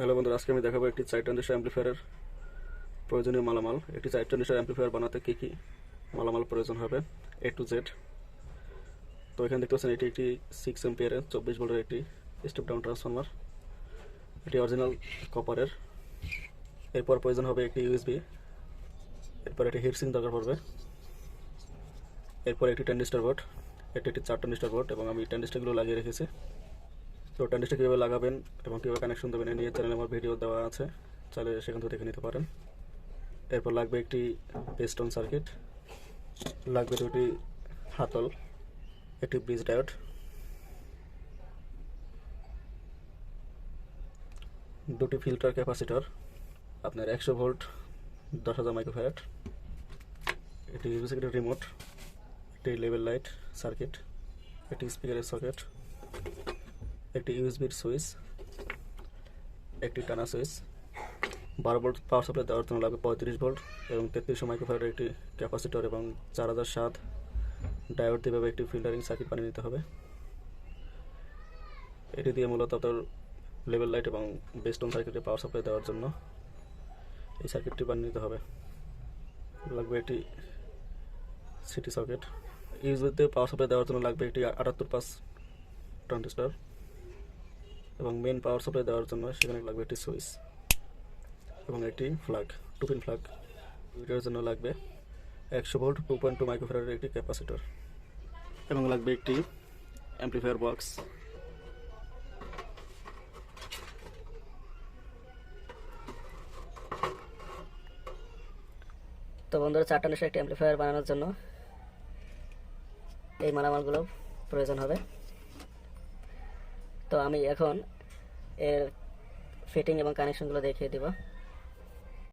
Hello বন্ধুরা, আজকে আমি দেখাবো একটি 4 ট্রানজিস্টর অ্যাম্পলিফায়ারের প্রয়োজনীয় মালামাল। একটি 4 ট্রানজিস্টর অ্যাম্পলিফায়ার বানাতে কী কী মালামাল প্রয়োজন হবে A to Z। তো এখানে দেখতে পাচ্ছেন এটি একটি 6 এম্পিয়ারের 24 ভোল্টের একটি স্টেপ ডাউন ট্রান্সফরমার। এটি অরিজিনাল কপারের। এরপর প্রয়োজন হবে একটি ইউএসবি। এরপর একটি হিটসিং দরকার পড়বে। এরপর একটি ট্রানজিস্টর বোর্ড। এটি একটি 4 ট্রানজিস্টর বোর্ড এবং আমি ট্রানজিস্টরগুলো লাগিয়ে রেখেছি। তো ট্রানজিস্টর কীভাবে লাগাবেন এবং কীভাবে কানেকশন দেবেন এ নিয়ে চ্যানেলে আমার ভিডিও দেওয়া আছে, চাইলে সেখান থেকে দেখে নিতে পারেন। এরপর লাগবে একটি পেস্টন সার্কিট, লাগবে দুটি হাতল, একটি ব্রিজ ডায়োড, দুটি ফিল্টার ক্যাপাসিটর, আপনার 100 ভোল্ট 10,000 মাইক্রোফ্যারাড, একটি ইউএসবি সার্কিটের রিমোট, একটি লেভেল লাইট সার্কিট, একটি স্পিকারের সকেট, একটি ইউএসবির সুইচ, একটি টানা সুইচ, 12 ভোল্ট পাওয়ার সাপ্লাই দেওয়ার জন্য লাগবে 35 ভোল্ট এবং 3300 মাইক্রোফ্যারাডের একটি ক্যাপাসিটর এবং 4007 ডায়োড দিয়ে একটি ফিল্টারিং সার্কিট বানিয়ে নিতে হবে। এটি দিয়ে মূলত আপনার লেভেল লাইট এবং বেস্টন সার্কিটে পাওয়ার সাপ্লাই দেওয়ার জন্য এই সার্কিটটি বানিয়ে নিতে হবে। লাগবে একটি সিটি সকেট। ইউএসবিতে পাওয়ার সাপ্লাই দেওয়ার জন্য লাগবে একটি 78 ট্রানজিস্টর এবং মেন পাওয়ার সাপ্লাই দেওয়ার জন্য সেখানে লাগবে একটি সুইচ এবং একটি ফ্ল্যাগ, 2 পিন ফ্ল্যাগ। ভিডিওর জন্য লাগবে 100 ভোল্ট 2.2 মাইক্রোফ্যারাডের একটি ক্যাপাসিটর এবং লাগবে একটি অ্যাম্পলিফায়ার বক্স। তো বন্ধুরা, 4 ট্রানজিস্টর একটি অ্যাম্পলিফায়ার বানানোর জন্য এই মালামালগুলো প্রয়োজন হবে। তো আমি এখন এর ফিটিং এবং কানেকশনগুলো দেখিয়ে দেব।